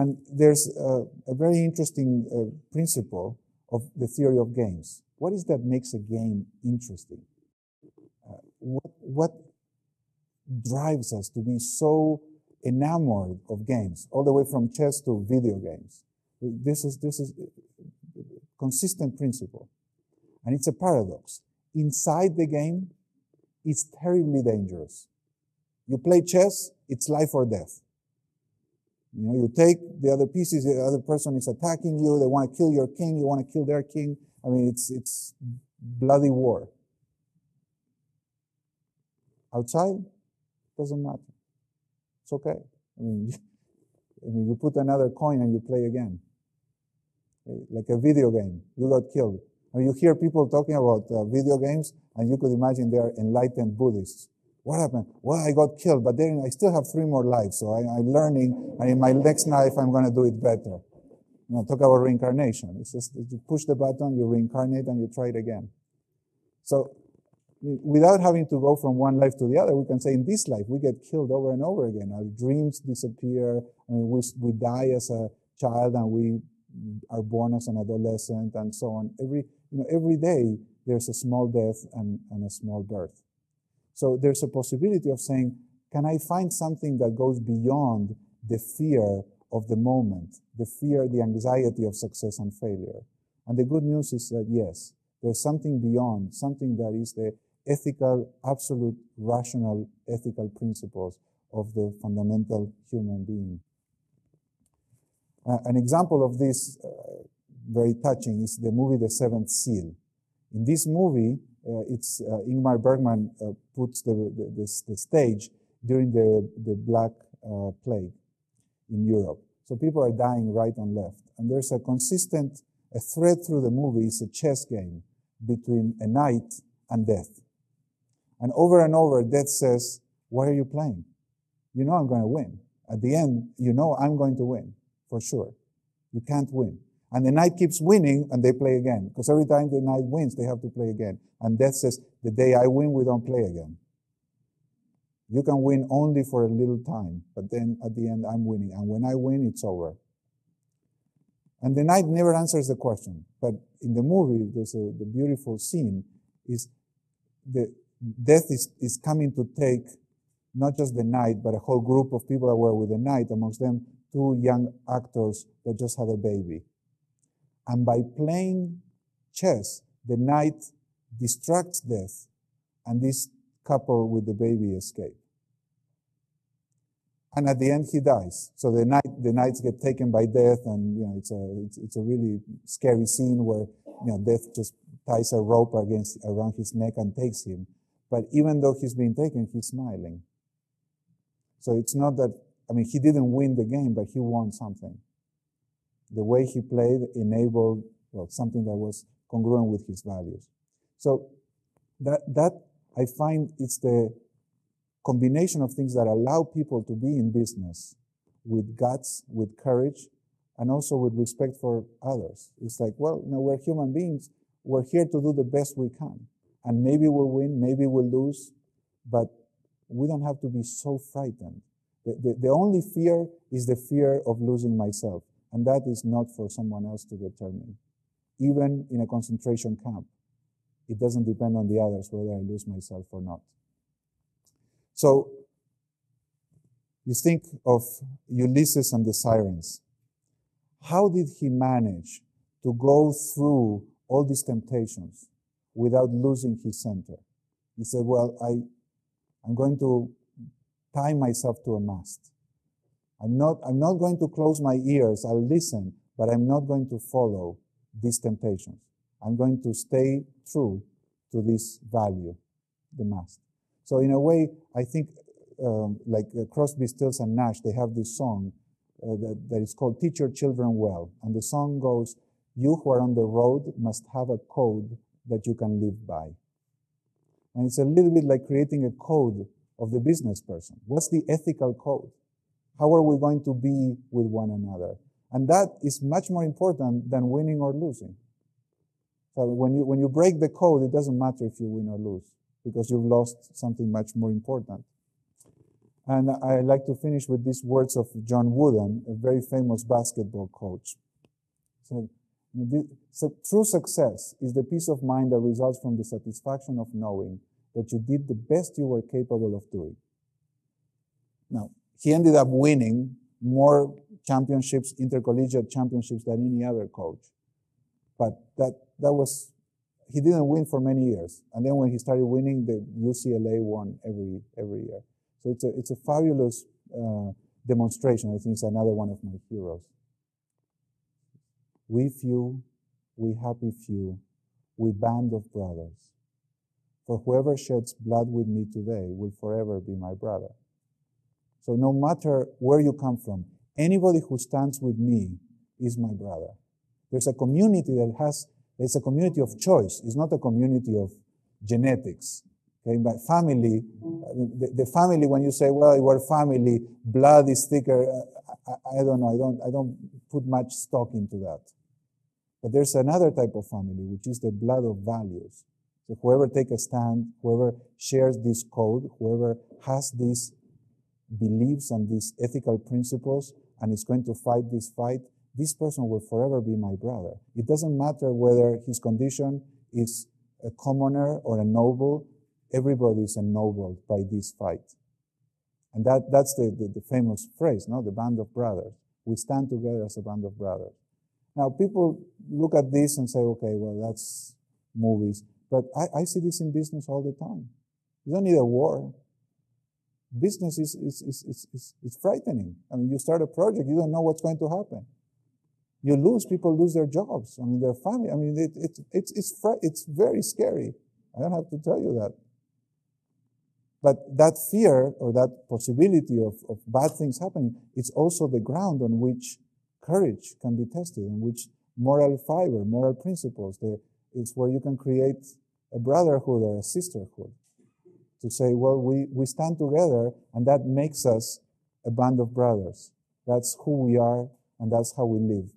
And there's a very interesting principle of the theory of games. What is that makes a game interesting? What drives us to be so enamored of games, all the way from chess to video games? This is a consistent principle. And it's a paradox. Inside the game, it's terribly dangerous. You play chess, it's life or death. You know, you take the other pieces, the other person is attacking you, they want to kill your king, you want to kill their king. I mean, it's bloody war. Outside, doesn't matter. It's okay. I mean, you put another coin and you play again. Like a video game, you got killed. I mean, you hear people talking about video games, and you could imagine they are enlightened Buddhists. What happened? Well, I got killed, but then I still have 3 more lives, so I'm learning, and in my next life, I'm going to do it better. You know, talk about reincarnation. It's just you push the button, you reincarnate, and you try it again. So, without having to go from one life to the other, we can say in this life, we get killed over and over again. Our dreams disappear. I mean, we die as a child, and we are born as an adolescent, and so on. Every day, there's a small death and a small birth. So there's a possibility of saying, can I find something that goes beyond the fear of the moment, the fear, the anxiety of success and failure? And the good news is that yes, there's something beyond, something that is the ethical, absolute, rational, ethical principles of the fundamental human being. An example of this, very touching, is the movie The Seventh Seal. In this movie, Ingmar Bergman puts the stage during the Black Plague in Europe. So people are dying right and left. And there's a thread through the movie is a chess game between a knight and death. And over, death says, why are you playing? You know I'm going to win. At the end, you know I'm going to win, for sure. You can't win. And the knight keeps winning, and they play again. Because every time the knight wins, they have to play again. And death says, the day I win, we don't play again. You can win only for a little time, but then at the end, I'm winning. And when I win, it's over. And the knight never answers the question. But in the movie, there's the beautiful scene is the death is coming to take not just the knight, but a whole group of people that were with the knight, amongst them 2 young actors that just had a baby. And by playing chess, the knight distracts death, and this couple with the baby escape. And at the end, he dies. So the knights get taken by death, and it's a really scary scene where death just ties a rope around his neck and takes him. But even though he's being taken, he's smiling. So it's not that he didn't win the game, but he won something. The way he played enabled something that was congruent with his values. So that I find it's the combination of things that allow people to be in business with guts, with courage, and also with respect for others. It's like, we're human beings. We're here to do the best we can. And maybe we'll win, maybe we'll lose, but we don't have to be so frightened. The only fear is the fear of losing myself. And that is not for someone else to determine. Even in a concentration camp, it doesn't depend on the others whether I lose myself or not. So, you think of Ulysses and the Sirens. How did he manage to go through all these temptations without losing his center? He said, I'm going to tie myself to a mast. I'm not going to close my ears. I'll listen, but I'm not going to follow these temptations. I'm going to stay true to this value, the mast. So in a way, I think like Crosby, Stills, and Nash, they have this song that is called Teach Your Children Well. And the song goes, you who are on the road must have a code that you can live by. And it's a little bit like creating a code of the business person. What's the ethical code? How are we going to be with one another? And that is much more important than winning or losing. So when you break the code, it doesn't matter if you win or lose, because you've lost something much more important. And I like to finish with these words of John Wooden, a very famous basketball coach. So true success is the peace of mind that results from the satisfaction of knowing that you did the best you were capable of doing. Now, he ended up winning more championships, intercollegiate championships, than any other coach. But that was, he didn't win for many years. And then when he started winning, the UCLA won every year. So it's a fabulous demonstration. I think it's another one of my heroes. We few, we happy few, we band of brothers. For whoever sheds blood with me today will forever be my brother. So no matter where you come from, anybody who stands with me is my brother. There's a community it's a community of choice. It's not a community of genetics. Okay, but family, the family, when you say, well, we're family, blood is thicker, I don't know, I don't put much stock into that. But there's another type of family, which is the blood of values. So whoever takes a stand, whoever shares this code, whoever has these beliefs and these ethical principles and is going to fight this fight, this person will forever be my brother. It doesn't matter whether his condition is a commoner or a noble. Everybody is ennobled by this fight. And that's the famous phrase, no? The band of brothers. We stand together as a band of brothers. Now, people look at this and say, okay, well, that's movies. But I see this in business all the time. You don't need a war. Business is frightening. I mean, you start a project, you don't know what's going to happen. You lose, people lose their jobs. I mean, their family. I mean, it's very scary. I don't have to tell you that. But that fear or that possibility of bad things happening, it's also the ground on which courage can be tested, on which moral fiber, moral principles, it's where you can create a brotherhood or a sisterhood. To say, well, we stand together, and that makes us a band of brothers. That's who we are, and that's how we live.